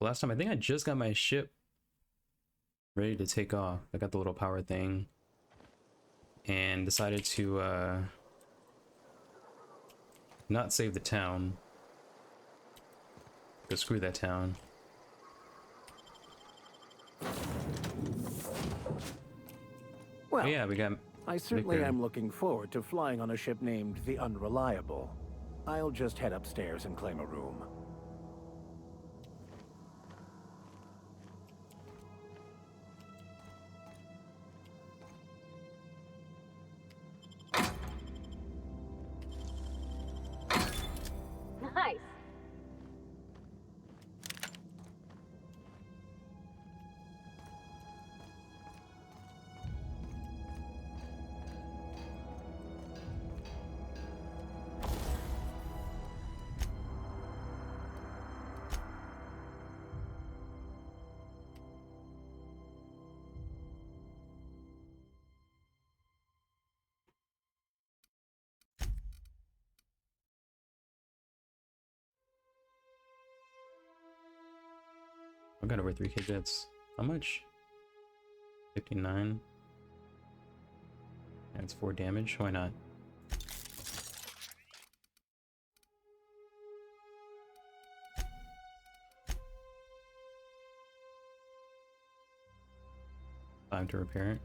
Last time I think I just got my ship ready to take off. I got the little power thing and decided to not save the town. Go screw that town. Well, Oh yeah, we got I certainly Vicar. am looking forward to flying on a ship named the Unreliable. I'll just head upstairs and claim a room. Nice. I got over 3k bits. How much? 59. That's 4 damage. Why not? Time to repair it.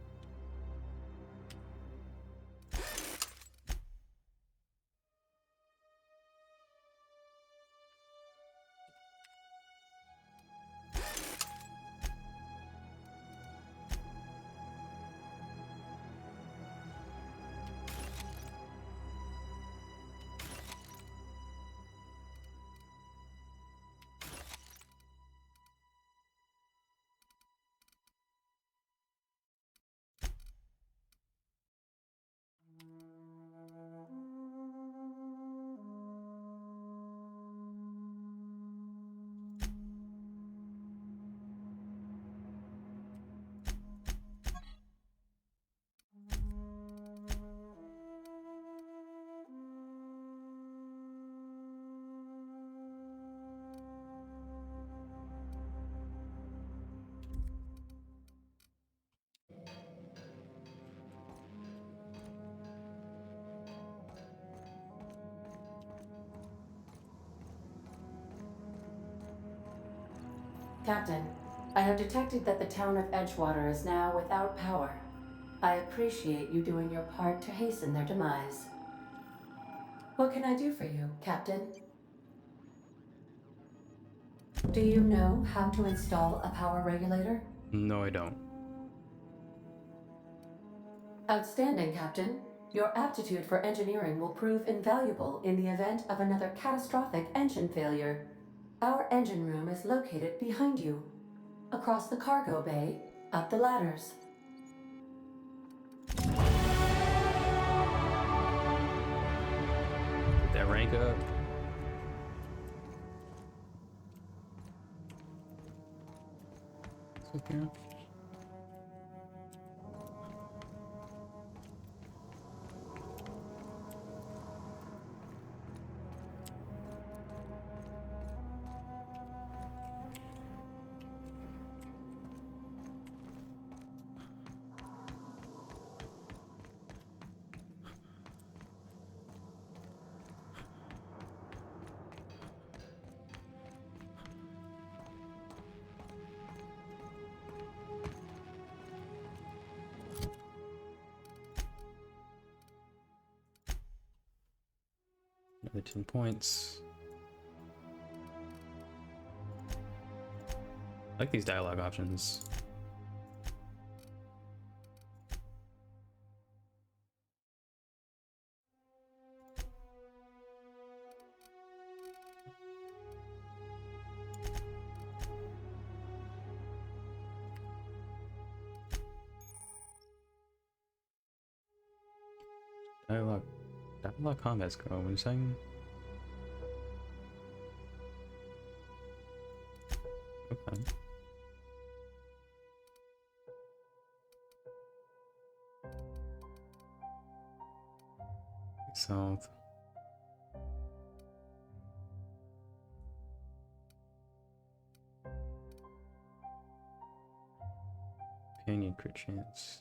Captain, I have detected that the town of Edgewater is now without power. I appreciate you doing your part to hasten their demise. What can I do for you, Captain? Do you know how to install a power regulator? No, I don't. Outstanding, Captain. Your aptitude for engineering will prove invaluable in the event of another catastrophic engine failure. Our engine room is located behind you. Across the cargo bay, up the ladders. Get that rank up. It's okay. Another 10 points. I like these dialogue options. Dialogue combat's going. What are you saying? Okay. South. Companion crit chance.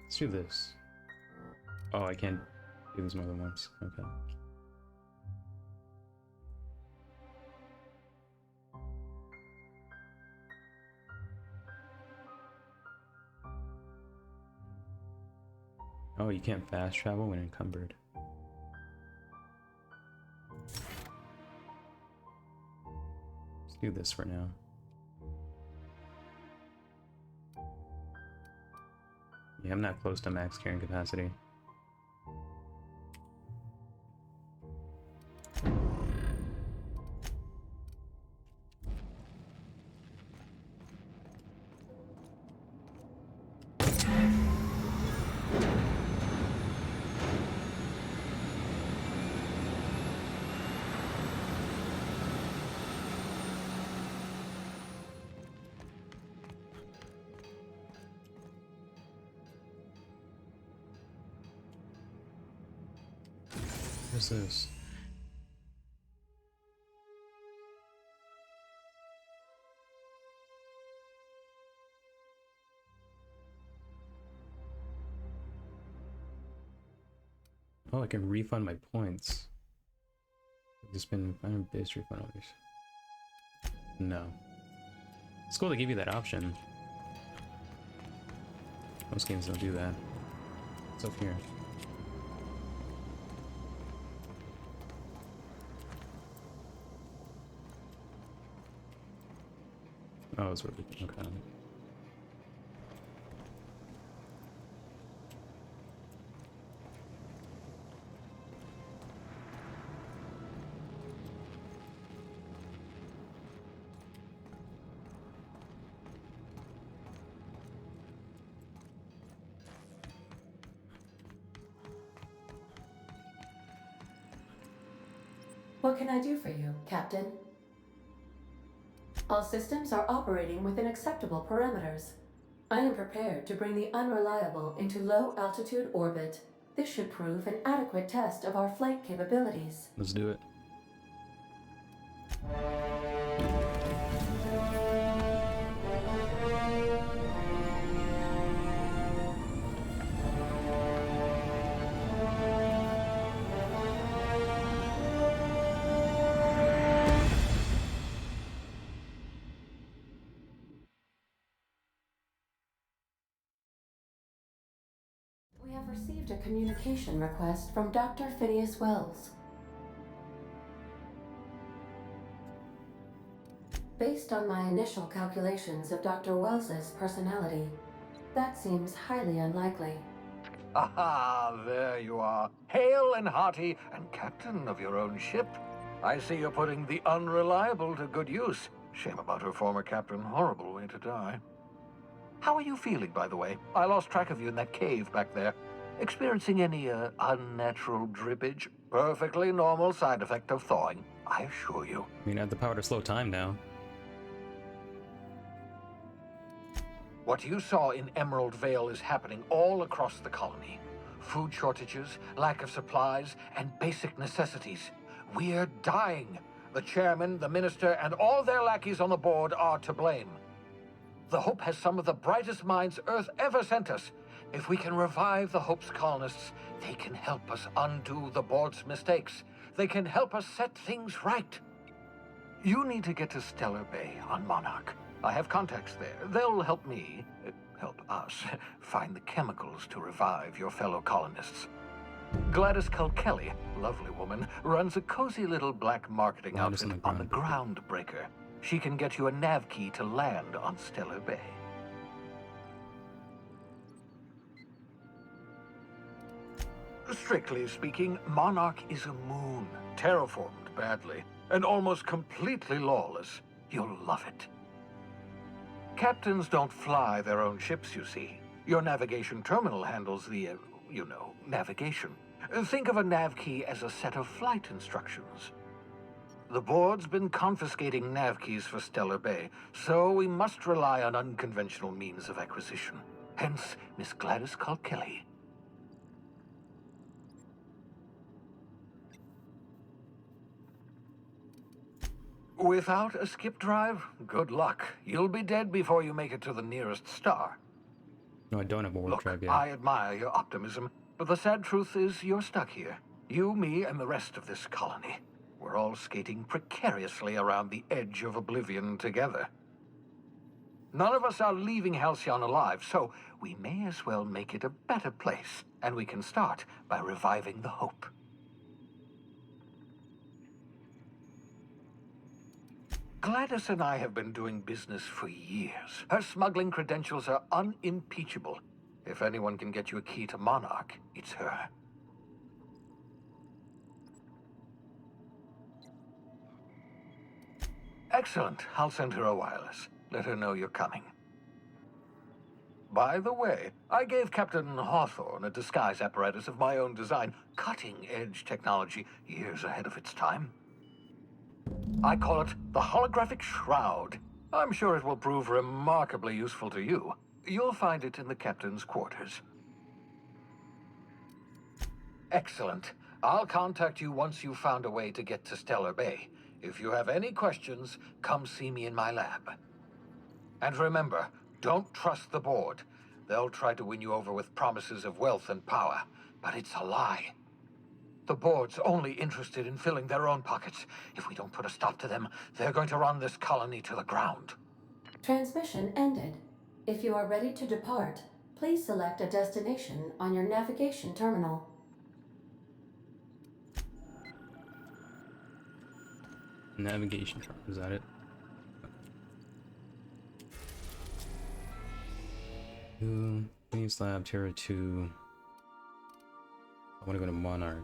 Let's do this. Oh, I can't do this more than once. Okay. Oh, you can't fast travel when encumbered. Let's do this for now. Yeah, I'm not close to max carrying capacity. What's this? Oh, I can refund my points. I've just been base refund orders. No. It's cool to give you that option. Most games don't do that. What's up here? Oh, it's working. Okay. What can I do for you, Captain? All systems are operating within acceptable parameters. I am prepared to bring the Unreliable into low-altitude orbit. This should prove an adequate test of our flight capabilities. Let's do it. We have received a communication request from Dr. Phineas Wells. Based on my initial calculations of Dr. Wells's personality, that seems highly unlikely. Aha, there you are. Hale and hearty, and captain of your own ship. I see you're putting the Unreliable to good use. Shame about her former captain. Horrible way to die. How are you feeling, by the way? I lost track of you in that cave back there. Experiencing any, unnatural drippage? Perfectly normal side effect of thawing, I assure you. I mean, I have the power to slow time now. What you saw in Emerald Vale is happening all across the colony. Food shortages, lack of supplies, and basic necessities. We're dying. The chairman, the minister, and all their lackeys on the board are to blame. The Hope has some of the brightest minds Earth ever sent us. If we can revive the Hope's colonists, they can help us undo the board's mistakes. They can help us set things right. You need to get to Stellar Bay on Monarch. I have contacts there. They'll help me, help us, find the chemicals to revive your fellow colonists. Gladys Kilkelly, lovely woman, runs a cozy little black marketing outfit on the Groundbreaker. She can get you a nav key to land on Stellar Bay. Strictly speaking, Monarch is a moon, terraformed badly, and almost completely lawless. You'll love it. Captains don't fly their own ships, you see. Your navigation terminal handles the, navigation. Think of a nav key as a set of flight instructions. The board's been confiscating nav keys for Stellar Bay, so we must rely on unconventional means of acquisition. Hence, Miss Gladys Kalkelly. Without a skip drive, good luck. You'll be dead before you make it to the nearest star. No, I don't have a warp Look, drive yet. I admire your optimism, but the sad truth is you're stuck here. You, me, and the rest of this colony. We're all skating precariously around the edge of oblivion together. None of us are leaving Halcyon alive, so we may as well make it a better place, and we can start by reviving the hope. Gladys and I have been doing business for years. Her smuggling credentials are unimpeachable. If anyone can get you a key to Monarch, it's her. Excellent. I'll send her a wireless. Let her know you're coming. By the way, I gave Captain Hawthorne a disguise apparatus of my own design, cutting-edge technology years ahead of its time. I call it the Holographic Shroud. I'm sure it will prove remarkably useful to you. You'll find it in the captain's quarters. Excellent. I'll contact you once you've found a way to get to Stellar Bay. If you have any questions, come see me in my lab. And remember, don't trust the board. They'll try to win you over with promises of wealth and power, but it's a lie. The board's only interested in filling their own pockets. If we don't put a stop to them, they're going to run this colony to the ground. Transmission ended. If you are ready to depart, please select a destination on your navigation terminal. Navigation term, is that it? Queen's Lab, Terra 2. I want to go to Monarch.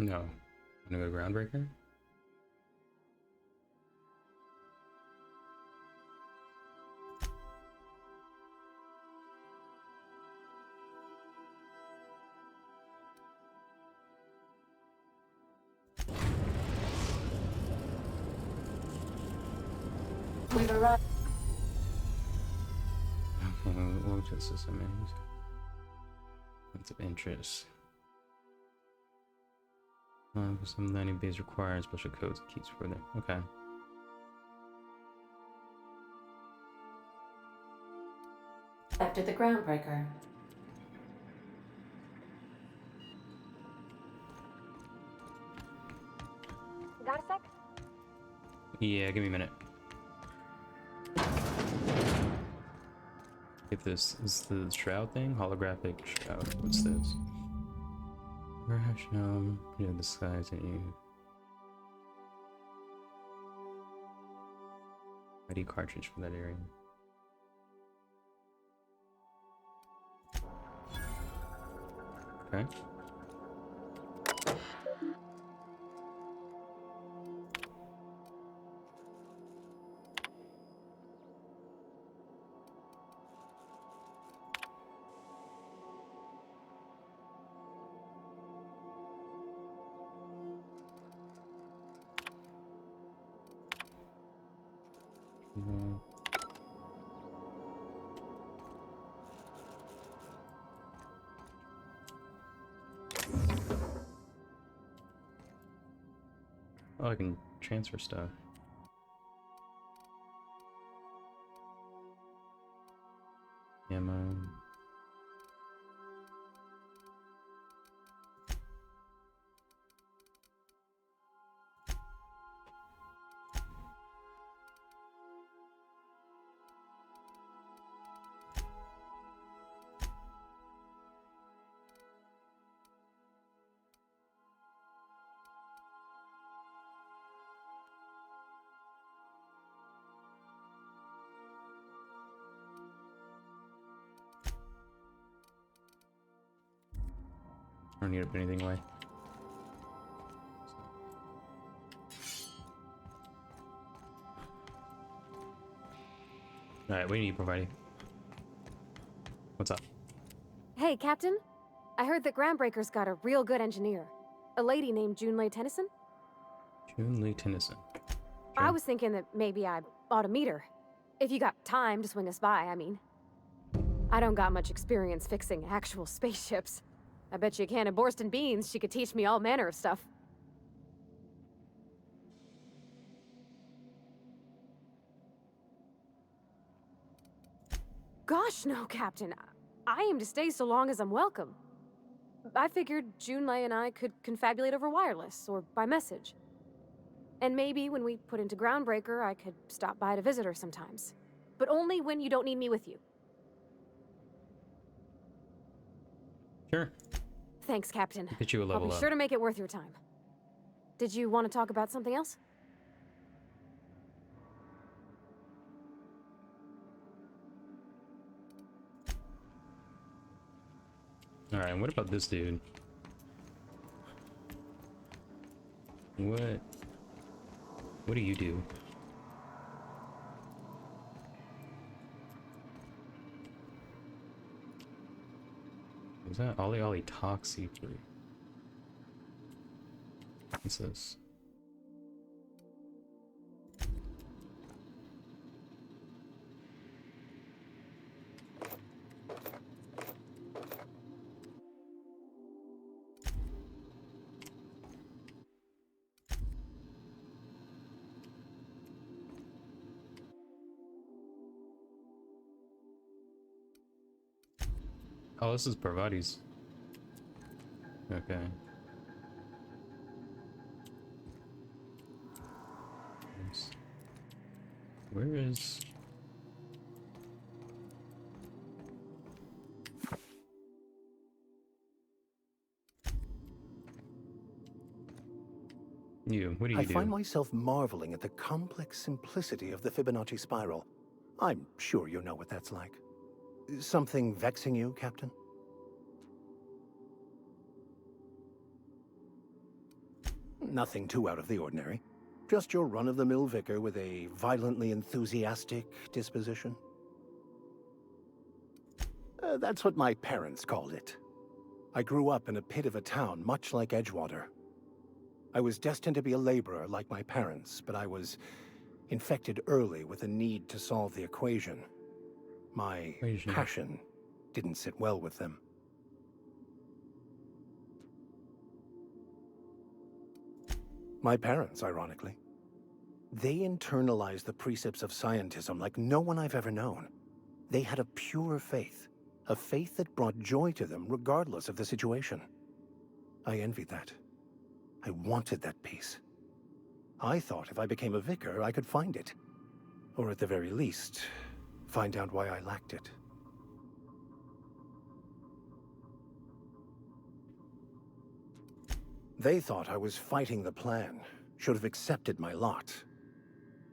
No. I'm gonna go Groundbreaker? We've arrived. What just is amazing. Points of interest. Some landing base requires special codes and keys for them. Okay. After the Groundbreaker. Got a sec? Yeah, give me a minute. If this is the shroud thing, holographic shroud. What's this? Yeah, the skies and you. ID cartridge for that area. Okay. Oh, I can transfer stuff. Ammo. I don't need to put anything away. Alright, what do you need providing? What's up? Hey, Captain. I heard that Groundbreaker's got a real good engineer. A lady named Junlei Tennyson? Junlei Tennyson. I was thinking that maybe I ought to meet her. If you got time to swing us by, I mean. I don't got much experience fixing actual spaceships. I bet you a can of Borston beans she could teach me all manner of stuff. Gosh, no, Captain. I aim to stay so long as I'm welcome. I figured Junlei and I could confabulate over wireless, or by message. And maybe when we put into Groundbreaker, I could stop by to visit her sometimes. But only when you don't need me with you. Sure. Thanks, Captain. Get you a level I'll be up. sure to make it worth your time. Did you want to talk about something else? Alright, and what about this dude? What do you do? Is that Ollie Ollie Toxie 3? What's this? Oh, this is Parvati's. Okay. Nice. Where is... You, what do you I do? find myself marveling at the complex simplicity of the Fibonacci spiral. I'm sure you know what that's like. Something vexing you, Captain? Nothing too out of the ordinary. Just your run-of-the-mill vicar with a violently enthusiastic disposition. That's what my parents called it. I grew up in a pit of a town much like Edgewater. I was destined to be a laborer like my parents, but I was infected early with a need to solve the equation. My passion didn't sit well with them. My parents, ironically. They internalized the precepts of scientism like no one I've ever known. They had a pure faith, a faith that brought joy to them regardless of the situation. I envied that. I wanted that peace. I thought if I became a vicar, I could find it. Or at the very least, find out why I lacked it. They thought I was fighting the plan, should have accepted my lot.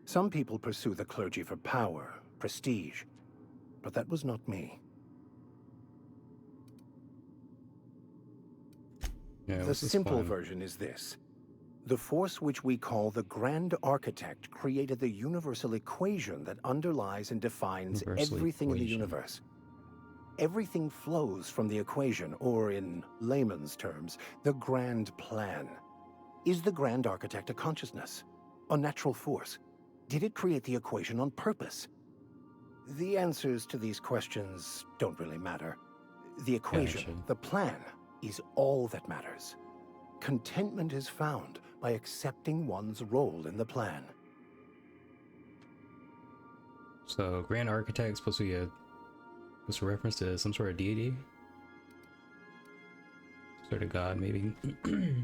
Some people pursue the clergy for power, prestige, but that was not me. Yeah, The this is simple fun. version is this. The force which we call the Grand Architect created the universal equation that underlies and defines Universal everything in the equation. universe. Everything flows from the equation, or in layman's terms, the grand plan. Is the Grand Architect a consciousness? A natural force? Did it create the equation on purpose? The answers to these questions don't really matter. The equation, Gotcha. the plan, is all that matters. Contentment is found by accepting one's role in the plan. So, Grand Architect supposed to be supposed to reference to some sort of deity? Sort of god, maybe,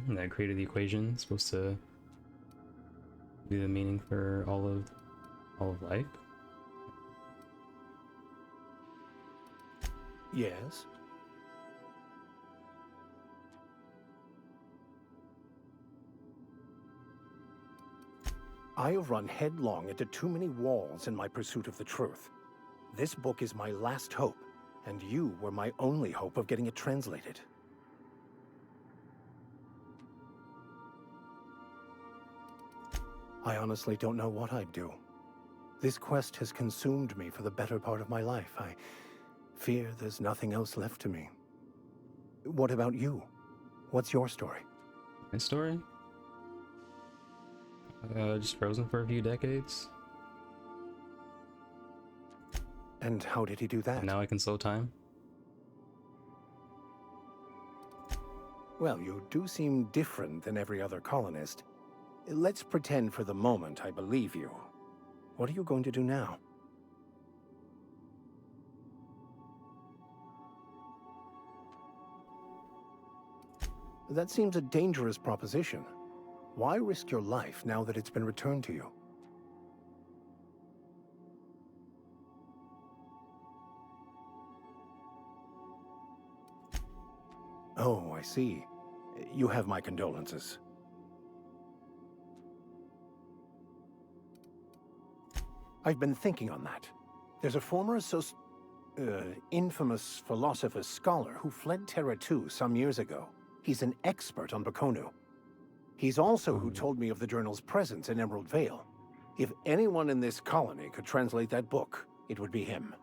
that created the equation. Supposed to be the meaning for all of life? Yes? I have run headlong into too many walls in my pursuit of the truth. This book is my last hope, and you were my only hope of getting it translated. I honestly don't know what I'd do. This quest has consumed me for the better part of my life. I fear there's nothing else left to me. What about you? What's your story? My story? Just frozen for a few decades. And how did he do that? And now I can slow time. Well, you do seem different than every other colonist. Let's pretend for the moment I believe you. What are you going to do now? That seems a dangerous proposition. Why risk your life now that it's been returned to you? Oh, I see. You have my condolences. I've been thinking on that. There's a former infamous philosopher scholar who fled Terra 2 some years ago. He's an expert on Bakonu. He's also who told me of the journal's presence in Emerald Vale. If anyone in this colony could translate that book, it would be him.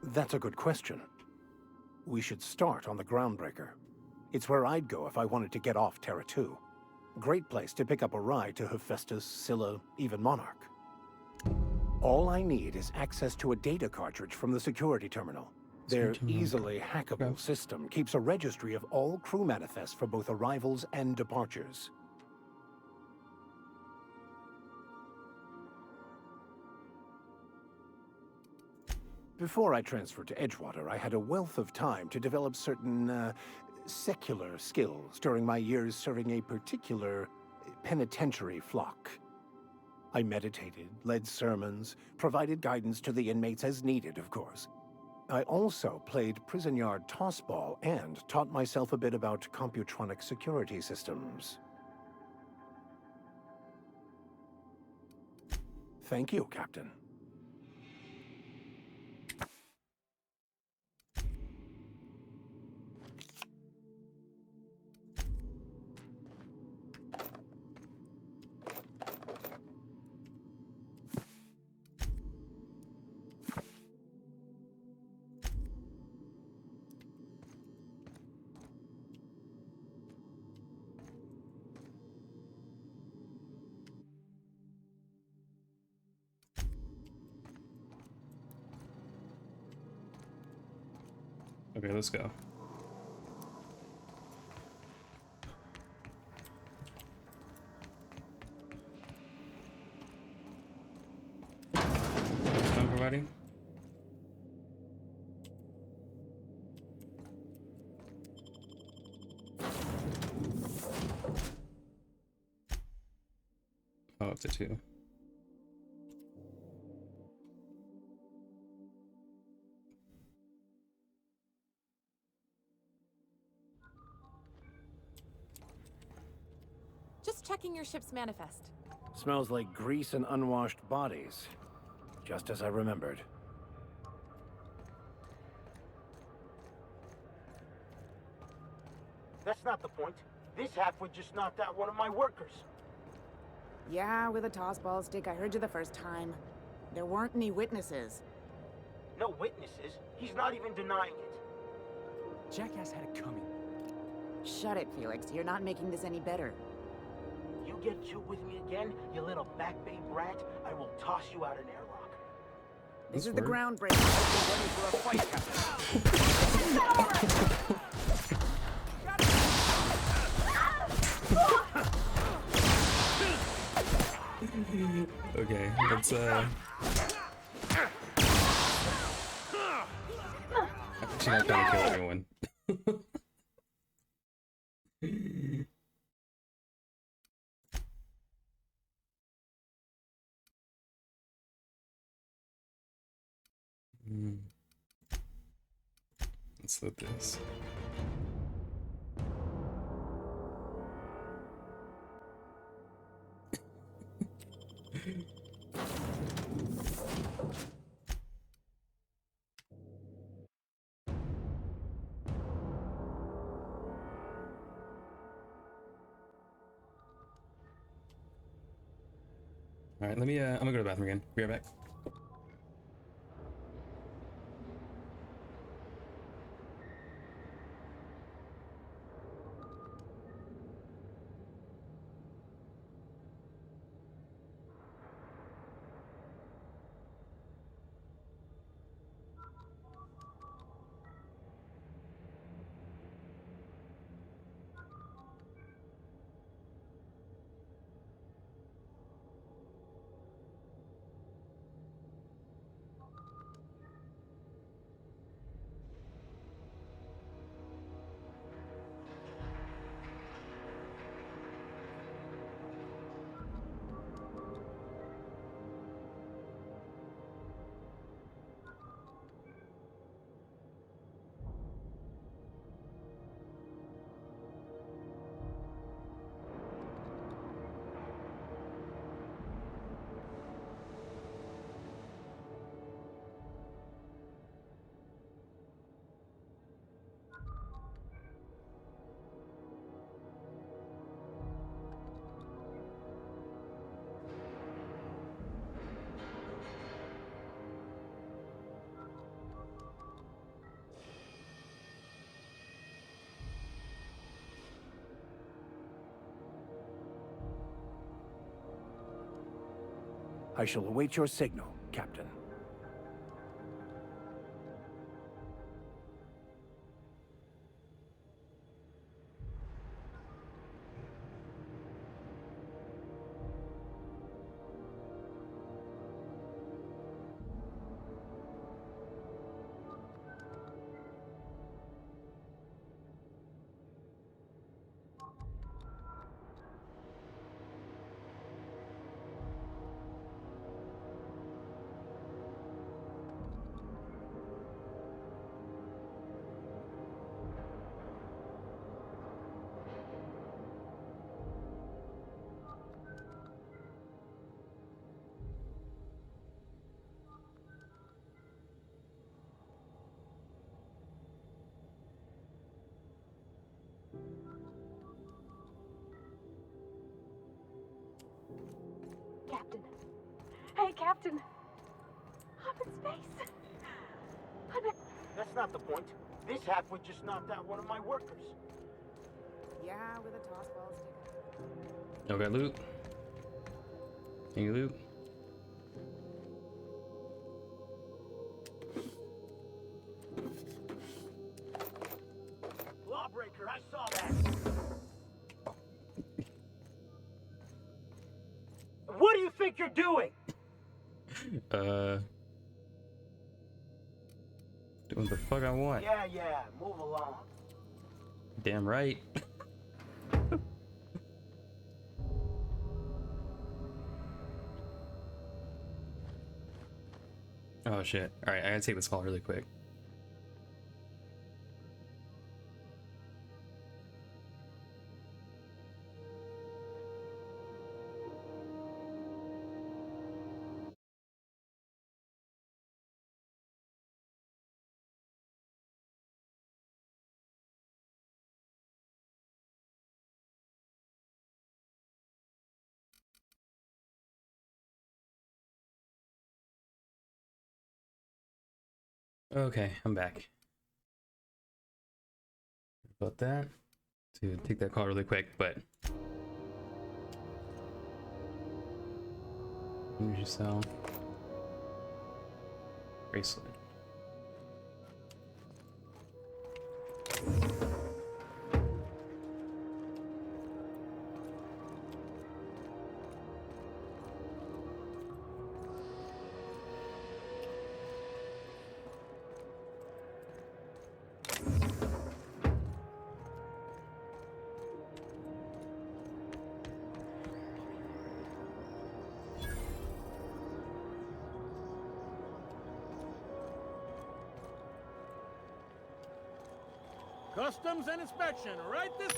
That's a good question. We should start on the Groundbreaker. It's where I'd go if I wanted to get off Terra 2. Great place to pick up a ride to Hephaestus, Scylla, even Monarch. All I need is access to a data cartridge from the security terminal. Their easily hackable system keeps a registry of all crew manifests for both arrivals and departures. Before I transferred to Edgewater, I had a wealth of time to develop certain, secular skills during my years serving a particular penitentiary flock. I meditated, led sermons, provided guidance to the inmates as needed, of course. I also played prison yard tossball and taught myself a bit about computronic security systems. Thank you, Captain. Okay, let's go. I'm providing. Oh, up to 2. Just checking your ship's manifest. Smells like grease and unwashed bodies. Just as I remembered. That's not the point. This halfwit just knocked out one of my workers. Yeah, with a tossball stick. I heard you the first time. There weren't any witnesses. No witnesses. He's not even denying it. Jackass had it coming. Shut it, Felix. You're not making this any better. You get cute with me again, you little back bay brat, I will toss you out an airlock. This is the groundbreaker. Ready for a fight, Captain. Okay, let's actually not trying to kill everyone. Let's look this. All right, let me. I'm gonna go to the bathroom again. Be right back. I shall await your signal, Captain. Captain. Hey, Captain. I'm in space. That's not the point. This halfwit just knocked out one of my workers. Yeah, with a toss ball stick. No got loot. Any loot? Lawbreaker, I saw that. What do you think you're doing? Doing the fuck I want. Yeah, move along. Damn right. Oh shit. Alright, I gotta take this call really quick. Okay, I'm back. About that. To take that call really quick, but energy cell. Bracelet. Customs and inspection, right this...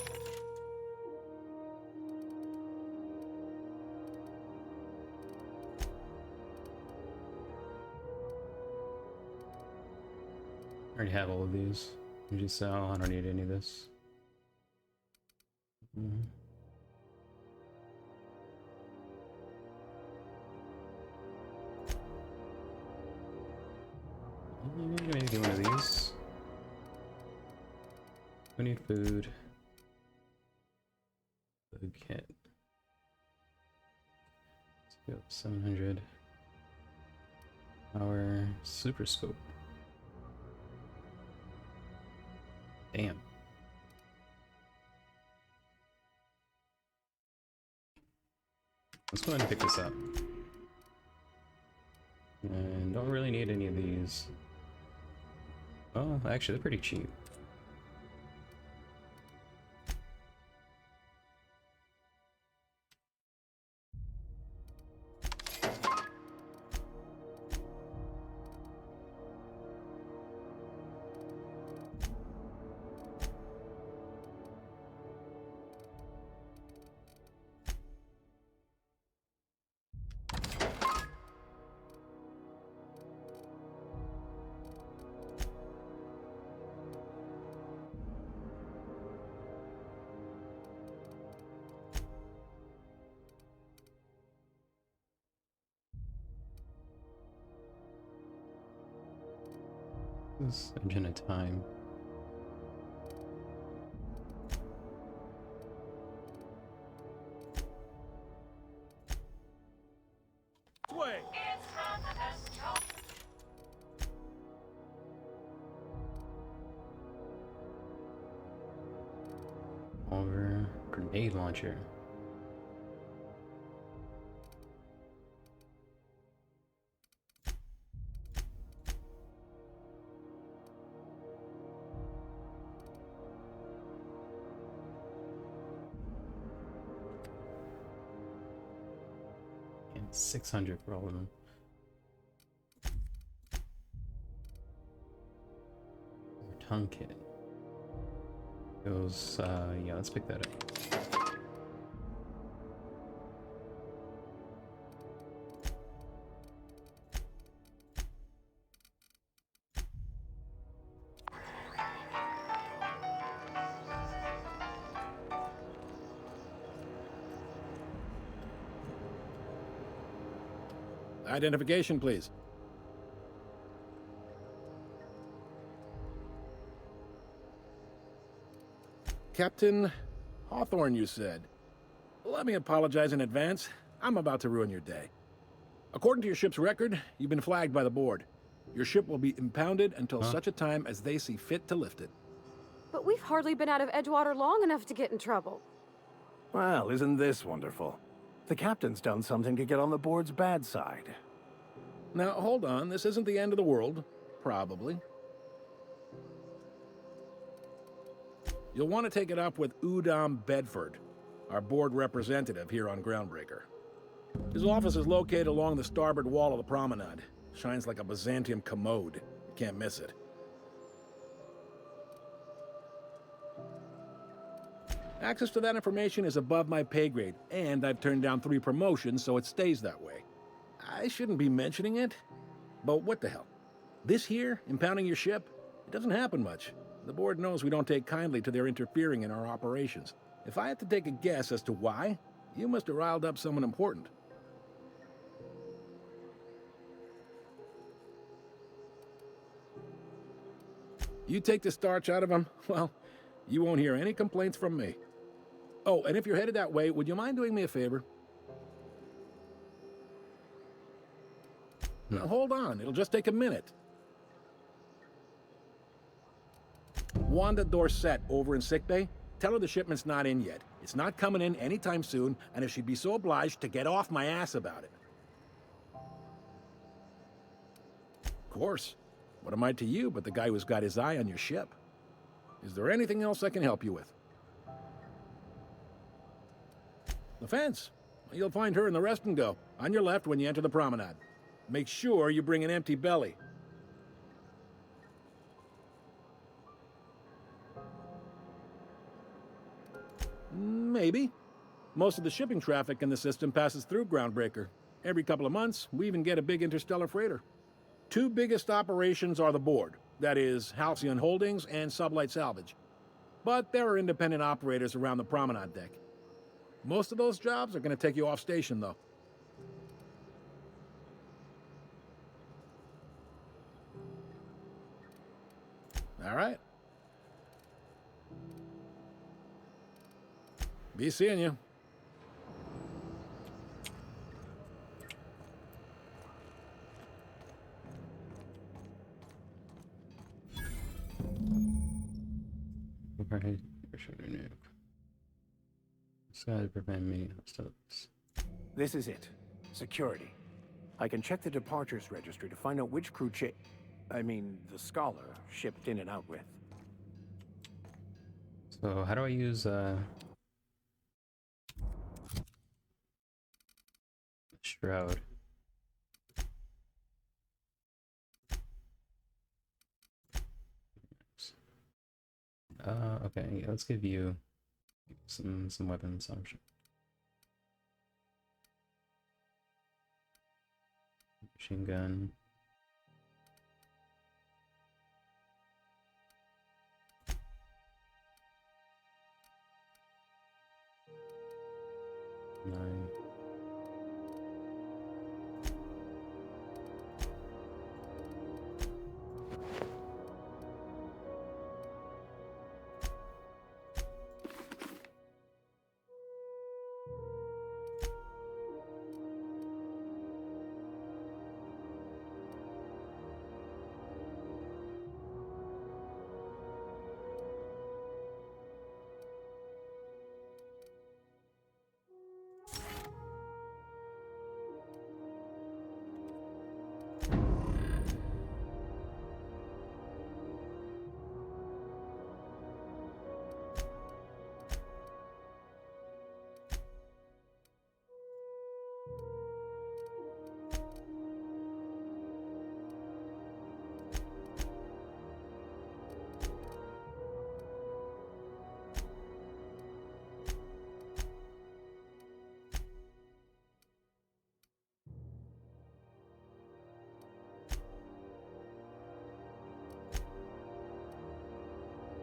I already have all of these. Energy cell, I don't need any of this. Maybe do one of these. We need food. Food kit. Let's go 700. Our super scope. Damn. Let's go ahead and pick this up. And don't really need any of these. Oh, actually, they're pretty cheap. This engine of time. Way. Over grenade launcher. And 600 for all of them. Tongue kit. Goes, yeah, let's pick that up. Identification, please. Captain Hawthorne, you said. Let me apologize in advance. I'm about to ruin your day. According to your ship's record, you've been flagged by the board. Your ship will be impounded until such a time as they see fit to lift it. But we've hardly been out of Edgewater long enough to get in trouble. Well, isn't this wonderful? The captain's done something to get on the board's bad side. Now, hold on. This isn't the end of the world. Probably. You'll want to take it up with Udom Bedford, our board representative here on Groundbreaker. His office is located along the starboard wall of the promenade. Shines like a Byzantium commode. You can't miss it. Access to that information is above my pay grade, and I've turned down 3 promotions, so it stays that way. I shouldn't be mentioning it, but what the hell? This here, impounding your ship, it doesn't happen much. The board knows we don't take kindly to their interfering in our operations. If I had to take a guess as to why, you must have riled up someone important. You take the starch out of them, well, you won't hear any complaints from me. Oh, and if you're headed that way, would you mind doing me a favor? No. Now, hold on, it'll just take a minute. Wanda Dorset over in sickbay, tell her the shipment's not in yet. It's not coming in anytime soon, and if she'd be so obliged to get off my ass about it. Of course. What am I to you but the guy who's got his eye on your ship? Is there anything else I can help you with? The fence. You'll find her in the rest and go, on your left when you enter the promenade. Make sure you bring an empty belly. Maybe. Most of the shipping traffic in the system passes through Groundbreaker. Every couple of months, we even get a big interstellar freighter. 2 biggest operations are the board, that is, Halcyon Holdings and Sublight Salvage. But there are independent operators around the promenade deck. Most of those jobs are going to take you off station, though. All right. Be seeing you. Overhead shooter nuke. This guy to prevent me hostilities. This is it. Security. I can check the departures registry to find out which crew the Scholar shipped in and out with. So how do I use Shroud? Okay, let's give you some weapons option. Machine gun. Nine.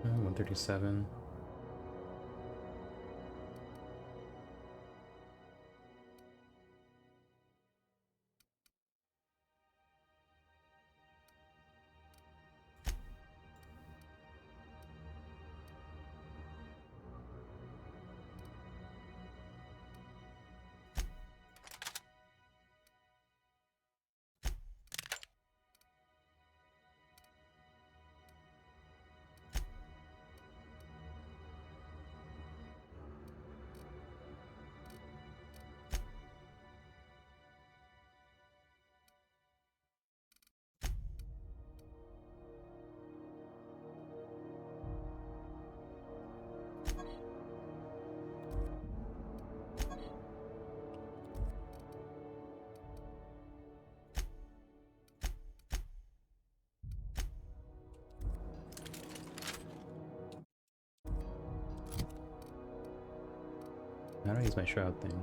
Oh, 137. How do I use my shroud thing?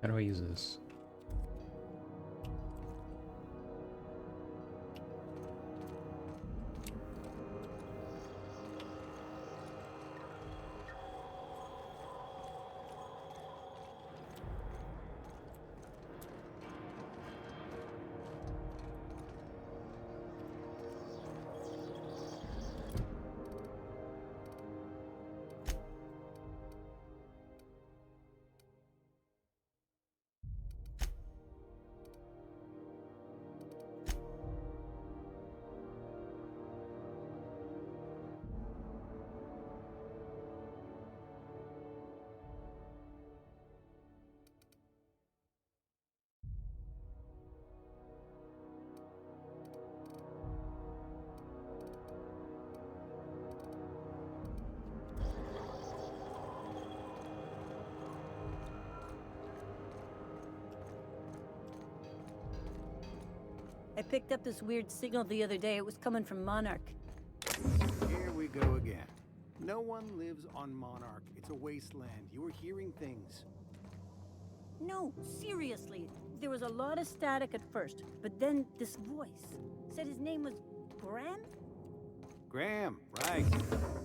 How do I use this? I picked up this weird signal the other day. It was coming from Monarch. Here we go again. No one lives on Monarch. It's a wasteland. You were hearing things. No, seriously. There was a lot of static at first, but then this voice said his name was Graham? Graham, right.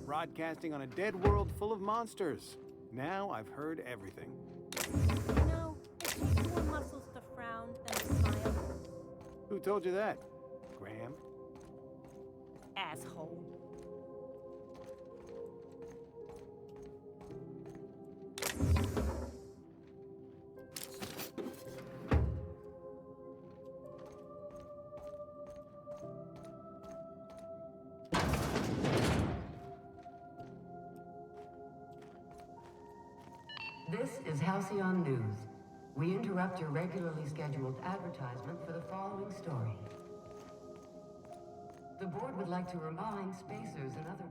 Broadcasting on a dead world full of monsters. Now I've heard everything. No, it's just more muscles to frown than to smile. Who told you that? Graham? Asshole. This is Halcyon News. We interrupt your regularly scheduled advertisement for the following story. The board would like to remind spacers and other...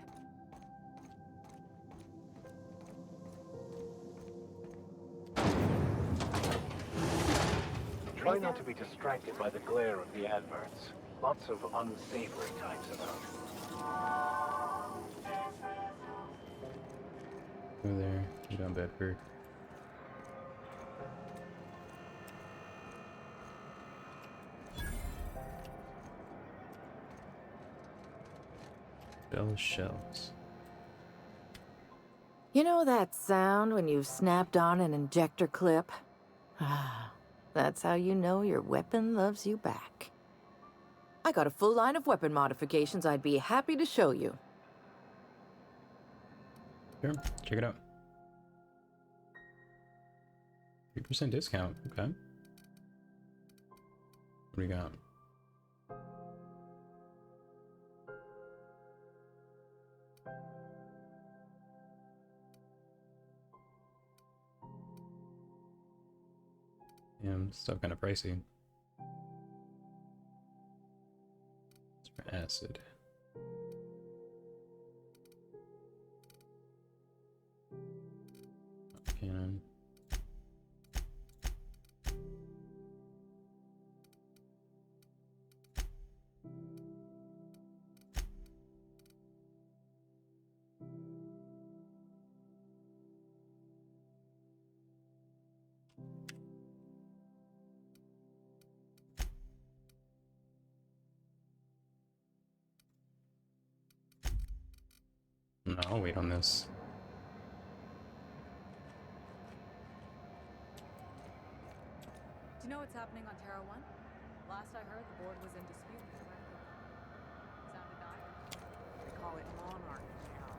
Try not to be distracted by the glare of the adverts. Lots of unsavory types about. Over there. You down, Bedford? Bell shells. You know that sound when you've snapped on an injector clip? That's how you know your weapon loves you back. I got a full line of weapon modifications I'd be happy to show you. Sure, check it out. 3% discount, okay. What do we got? Yeah, still kind of pricey. It's for acid. Cannon. No, I'll wait on this. Do you know what's happening on Terra 1? Last I heard, the board was in dispute with the Red Group. Sounded dire. They call it Monarch now.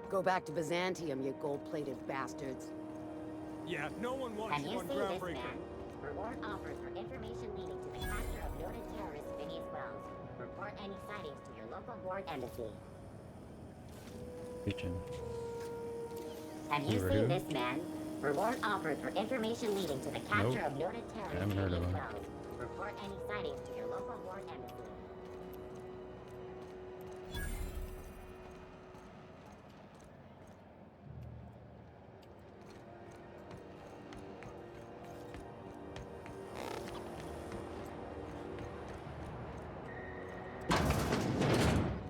Go back to Byzantium, you gold-plated bastards. Yeah, no one wants Have you you on seen this groundbreaking. man? Reward offers for information leading to the capture of noted terrorist Phineas Wells. Report any sightings to your local board embassy. Kitchen. Have you seen this man? Reward offered for information leading to the capture of noted terrorist I haven't heard of Phineas him. Wells. Report any sightings to your local board embassy.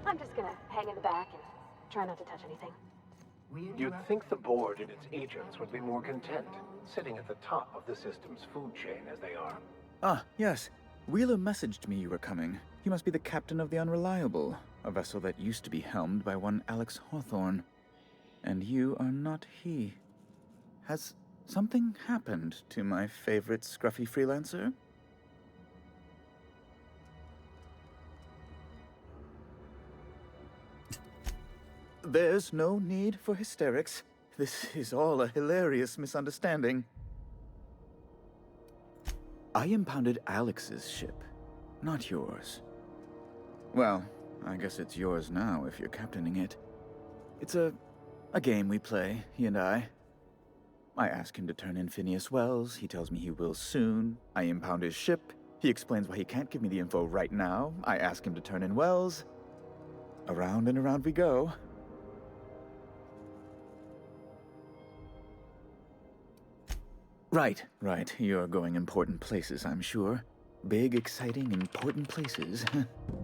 I'm just gonna hang in the back and try not to touch anything. You'd think the board and its agents would be more content, sitting at the top of the system's food chain as they are. Ah, yes. Wheeler messaged me you were coming. He must be the captain of the Unreliable, a vessel that used to be helmed by one Alex Hawthorne. and you are not he. Has something happened to my favorite scruffy freelancer? There's no need for hysterics. This is all a hilarious misunderstanding. I impounded Alex's ship, not yours. Well, I guess it's yours now if you're captaining it. It's a game we play, he and I. I ask him to turn in Phineas Wells. He tells me he will soon. I impound his ship. He explains why he can't give me the info right now. I ask him to turn in Wells. Around and around we go. Right. You're going important places, I'm sure. Big, exciting, important places.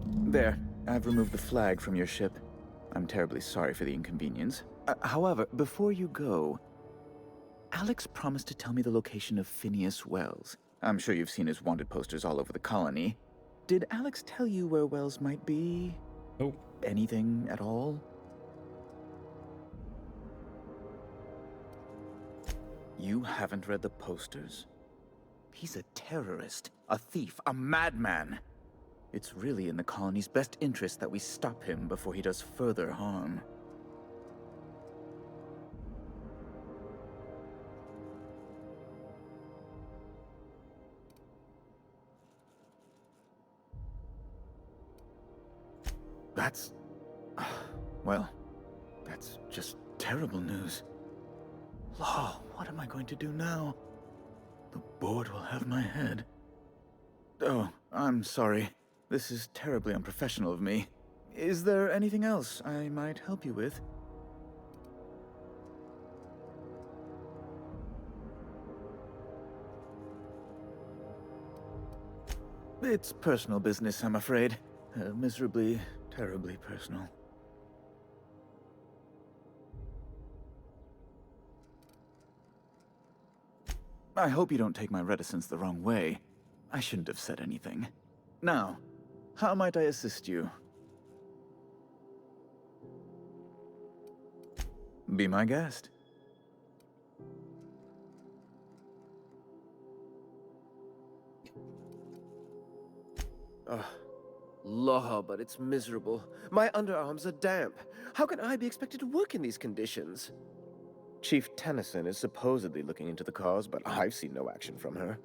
There, I've removed the flag from your ship. I'm terribly sorry for the inconvenience. However, before you go, Alex promised to tell me the location of Phineas Wells. I'm sure you've seen his wanted posters all over the colony. Did Alex tell you where Wells might be? Nope. Anything at all? You haven't read the posters? He's a terrorist, a thief, a madman. It's really in the colony's best interest that we stop him before he does further harm. That's... well, that's just terrible news. Law, what am I going to do now? The board will have my head. Oh, I'm sorry. This is terribly unprofessional of me. Is there anything else I might help you with? It's personal business, I'm afraid. Miserably, terribly personal. I hope you don't take my reticence the wrong way. I shouldn't have said anything. Now, how might I assist you? Be my guest. Law, but it's miserable. My underarms are damp. How can I be expected to work in these conditions? Chief Tennyson is supposedly looking into the cause, but I've seen no action from her.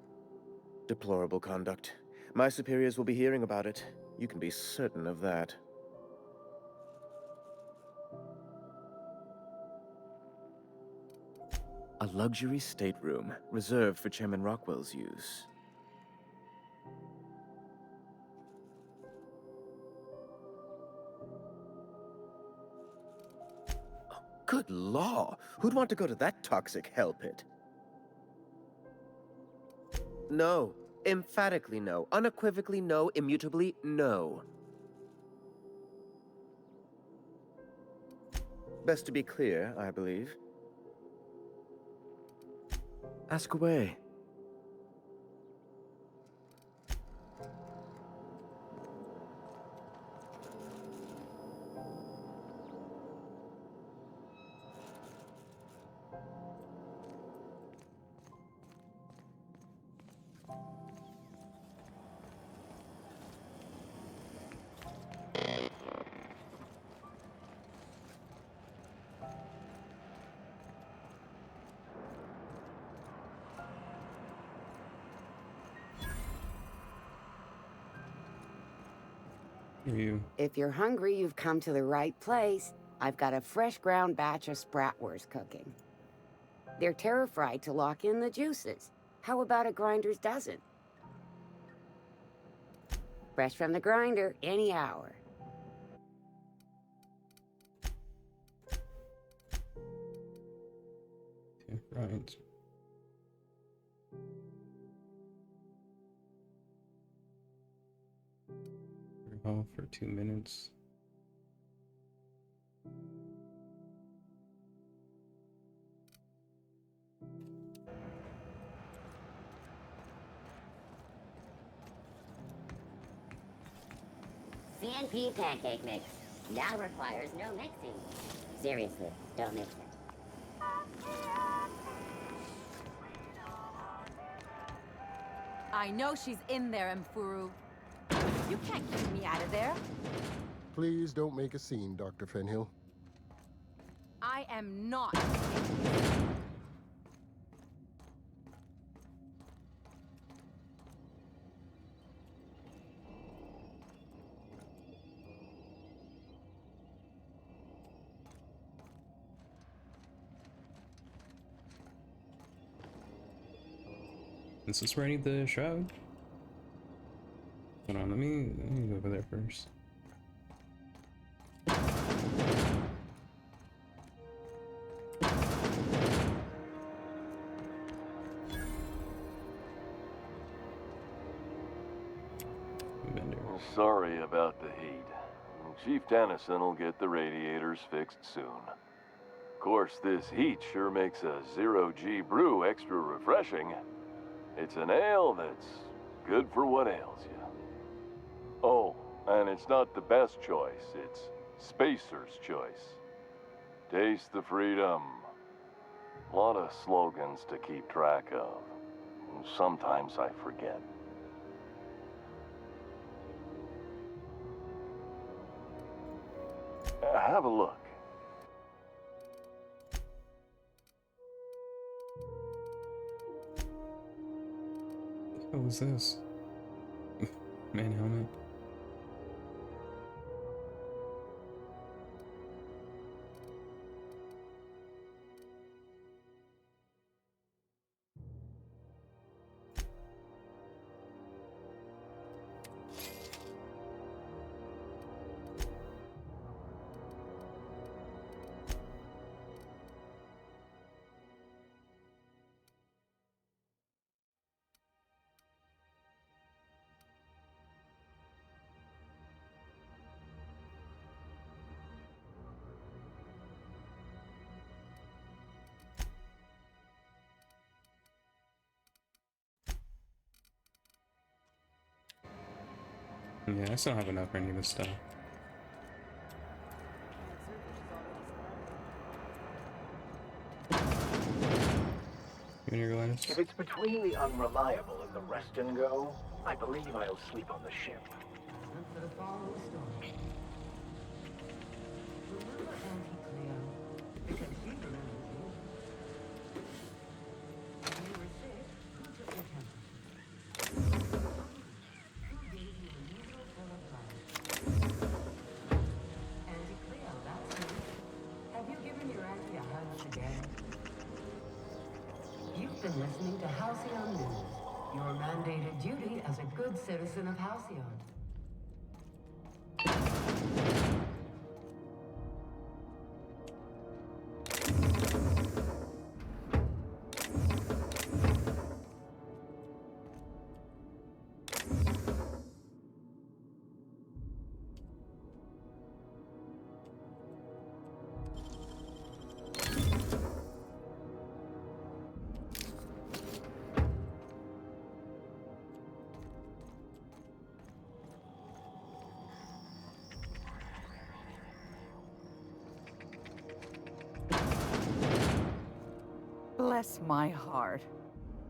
Deplorable conduct. My superiors will be hearing about it. You can be certain of that. A luxury stateroom, reserved for Chairman Rockwell's use. Good law! Who'd want to go to that toxic hell pit? No. Emphatically no. Unequivocally no. Immutably no. Best to be clear, I believe. Ask away. If you're hungry, you've come to the right place. I've got a fresh ground batch of spratwurst cooking. They're terror-fried to lock in the juices. How about a grinder's dozen? Fresh from the grinder, any hour. Okay, right. Hall for 2 minutes. CNP pancake mix now requires no mixing. Seriously, don't mix it. I know she's in there, Mfuru. You can't keep me out of there. Please don't make a scene, Dr. Fenhill. I am not. Is this where I need the shroud? Hold on, let me go over there first. Sorry about the heat. Chief Tennyson will get the radiators fixed soon. Of course, this heat sure makes a zero-G brew extra refreshing. It's an ale that's good for what ails you. Oh, and it's not the best choice, it's Spacer's choice. Taste the freedom. A lot of slogans to keep track of. Sometimes I forget. Have a look. What was this? Man helmet. Yeah, I still don't have enough for any of this stuff. You and your Gladys? If it's between the unreliable and the rest and go, I believe I'll sleep on the ship. You've been listening to Halcyon News, your mandated duty as a good citizen of Halcyon. Bless my heart.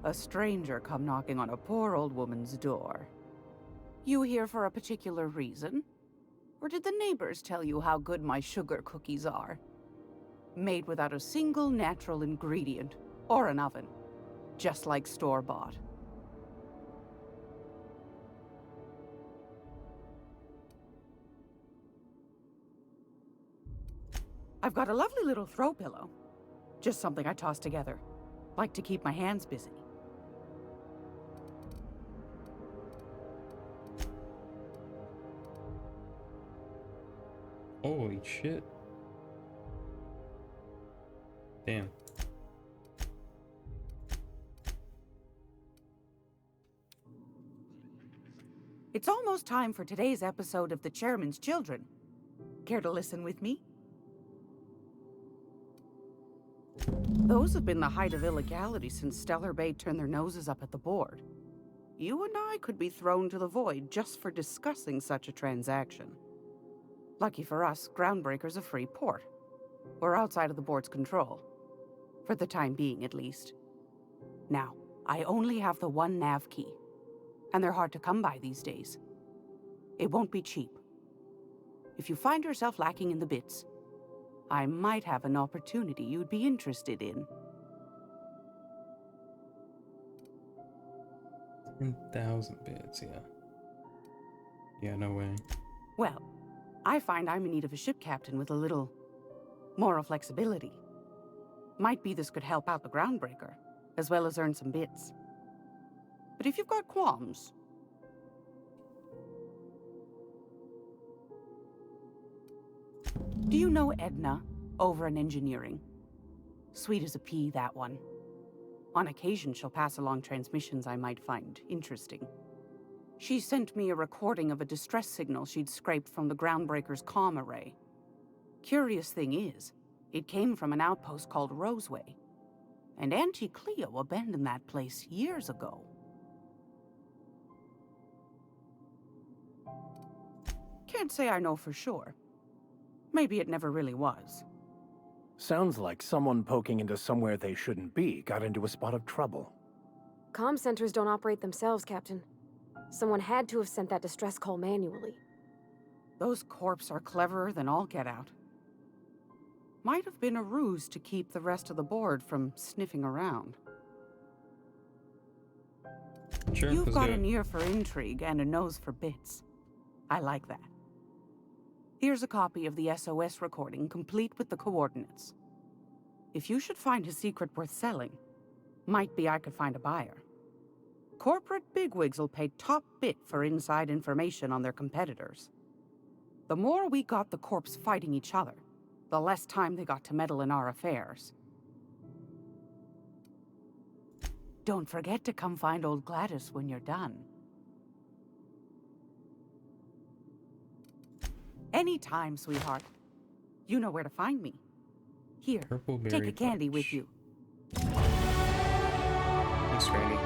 A stranger come knocking on a poor old woman's door. You here for a particular reason? Or did the neighbors tell you how good my sugar cookies are? Made without a single natural ingredient, or an oven. Just like store-bought. I've got a lovely little throw pillow. Just something I toss together. Like to keep my hands busy. Holy shit. Damn. It's almost time for today's episode of The Chairman's Children. Care to listen with me? Those have been the height of illegality since Stellar Bay turned their noses up at the board. You and I could be thrown to the void just for discussing such a transaction. Lucky for us, Groundbreaker's a free port. We're outside of the board's control. For the time being, at least. Now, I only have the one nav key. and they're hard to come by these days. It won't be cheap. If you find yourself lacking in the bits, I might have an opportunity you'd be interested in. 10,000 bits, yeah. Yeah, no way. Well, I find I'm in need of a ship captain with a little moral flexibility. Might be this could help out the groundbreaker, as well as earn some bits. But if you've got qualms... Do you know Edna, over in engineering? Sweet as a pea, that one. On occasion, she'll pass along transmissions I might find interesting. She sent me a recording of a distress signal she'd scraped from the groundbreaker's comm array. Curious thing is, it came from an outpost called Roseway, and Auntie Cleo abandoned that place years ago. Can't say I know for sure. Maybe it never really was. Sounds like someone poking into somewhere they shouldn't be got into a spot of trouble. Comm centers don't operate themselves, Captain. Someone had to have sent that distress call manually. Those corps are cleverer than all get out. Might have been a ruse to keep the rest of the board from sniffing around. Sure, You've got an ear for intrigue and a nose for bits. I like that. Here's a copy of the SOS recording, complete with the coordinates. If you should find a secret worth selling, might be I could find a buyer. Corporate bigwigs will pay top bit for inside information on their competitors. The more we got the corps fighting each other, the less time they got to meddle in our affairs. Don't forget to come find old Gladys when you're done. Anytime, sweetheart. You know where to find me. Here, take a candy with you. Thanks, Randy.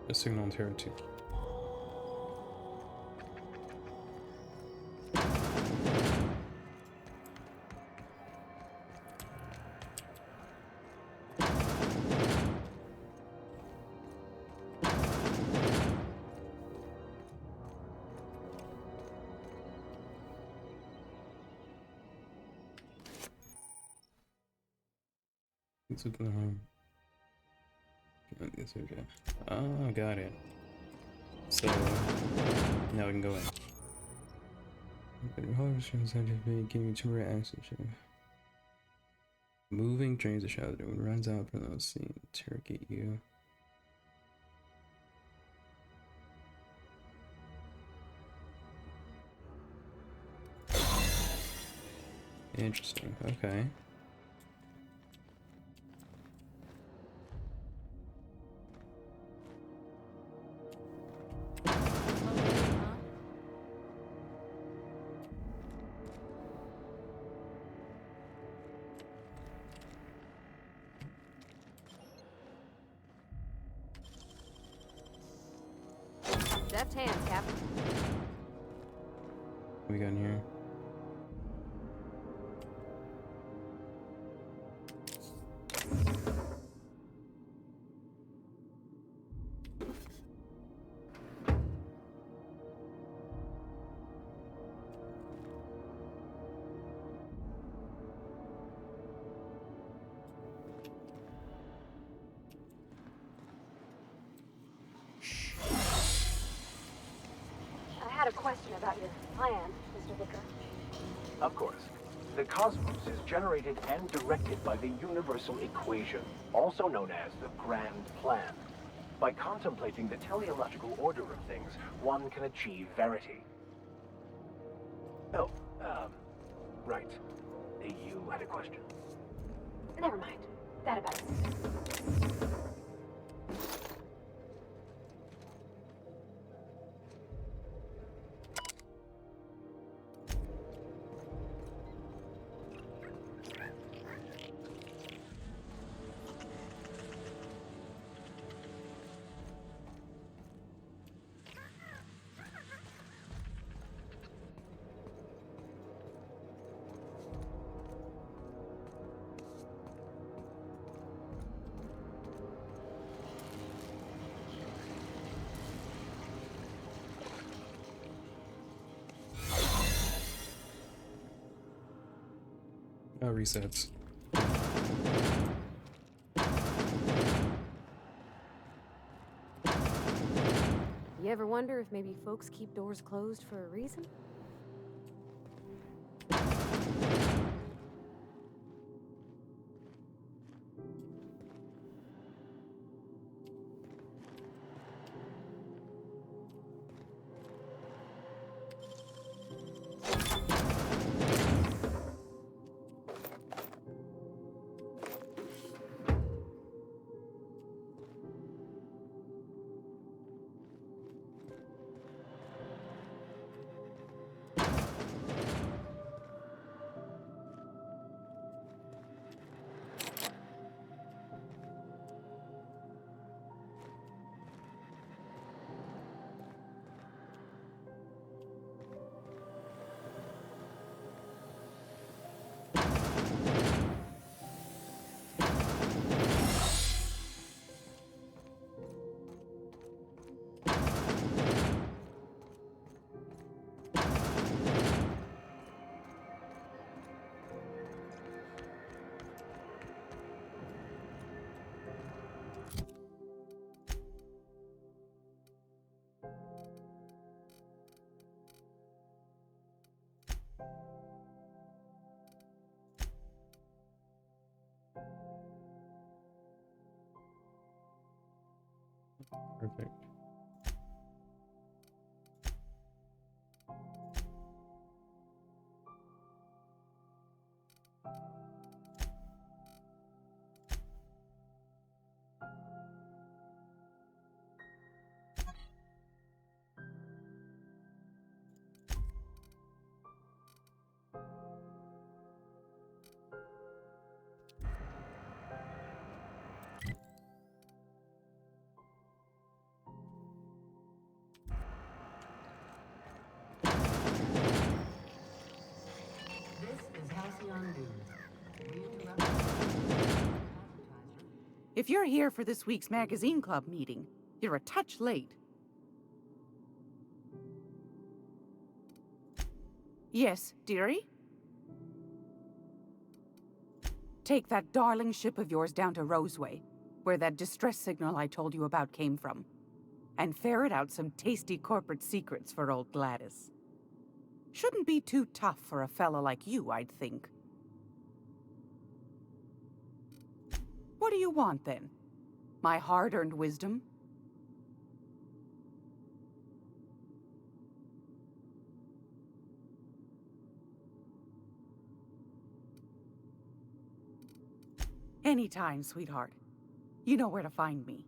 A signal on Terra 2. It's with the home. Okay. Oh, got it. So now we can go in. Giving temporary access. Moving drains the shadow. When it runs out from those scenes, interrogate you. Interesting. Okay. hands, Cap. What we got in here? I had a question about your plan, Mr. Vicker. Of course. The cosmos is generated and directed by the universal equation, also known as the grand plan. By contemplating the teleological order of things, one can achieve verity. Oh, right. You had a question. Never mind. That about it. Oh, resets. You ever wonder if maybe folks keep doors closed for a reason? Perfect. This is Halcyon News. We interrupt. If you're here for this week's magazine club meeting, you're a touch late. Yes, dearie? Take that darling ship of yours down to Roseway, where that distress signal I told you about came from, and ferret out some tasty corporate secrets for old Gladys. Shouldn't be too tough for a fella like you, I'd think. What do you want, then? My hard-earned wisdom? Anytime, sweetheart. You know where to find me.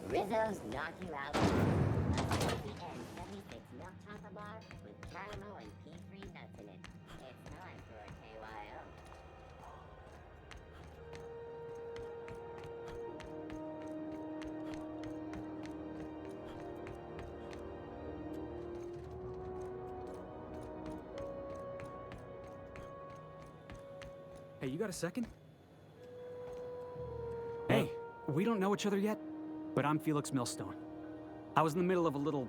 Rizzo's knock you out. A N 76 milk chocolate bar with Hey, you got a second? Hey, we don't know each other yet, but I'm Felix Millstone. I was in the middle of a little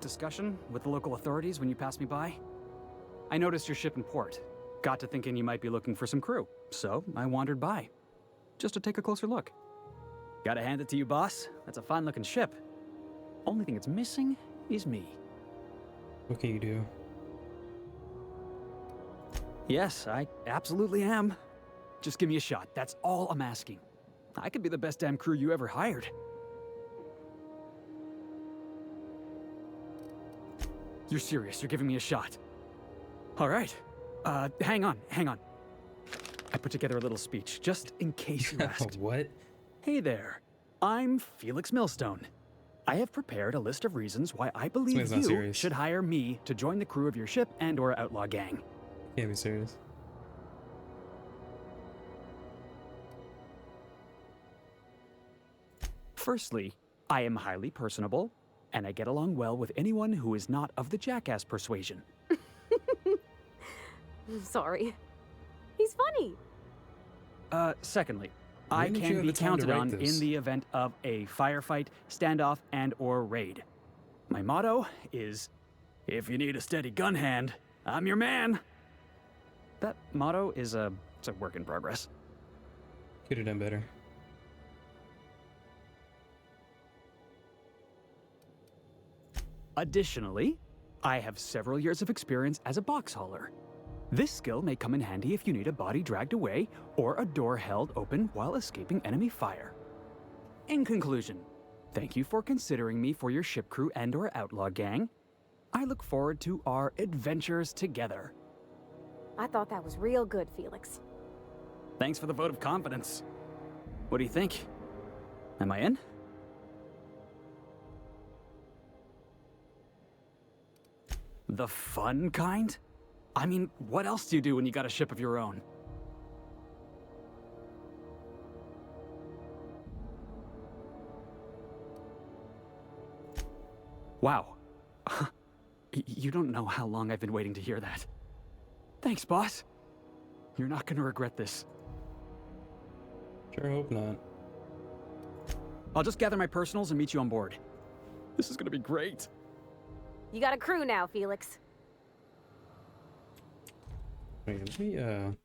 discussion with the local authorities when you passed me by. I noticed your ship in port. Got to thinking you might be looking for some crew, so I wandered by, just to take a closer look. Gotta hand it to you, boss. That's a fine-looking ship. Only thing it's missing is me. What can you do? Yes, I absolutely am. Just give me a shot. That's all I'm asking. I could be the best damn crew you ever hired. You're serious? You're giving me a shot? All right. Hang on. I put together a little speech, just in case you asked. What? Hey there. I'm Felix Millstone. I have prepared a list of reasons why I believe you should hire me to join the crew of your ship and/or outlaw gang. Can't be serious. Firstly, I am highly personable, and I get along well with anyone who is not of the jackass persuasion. Sorry. He's funny. Secondly, I can be counted on in the event of a firefight, standoff, and/or raid. My motto is, if you need a steady gun hand, I'm your man. That motto is it's a work in progress. Could have done better. Additionally, I have several years of experience as a box hauler. This skill may come in handy if you need a body dragged away or a door held open while escaping enemy fire. In conclusion, thank you for considering me for your ship crew and/or outlaw gang. I look forward to our adventures together. I thought that was real good, Felix. Thanks for the vote of confidence. What do you think? Am I in? The fun kind? I mean, what else do you do when you got a ship of your own? Wow. You don't know how long I've been waiting to hear that. Thanks, boss. You're not gonna regret this. Sure hope not. I'll just gather my personals and meet you on board. This is gonna be great. You got a crew now, Felix. Wait, let me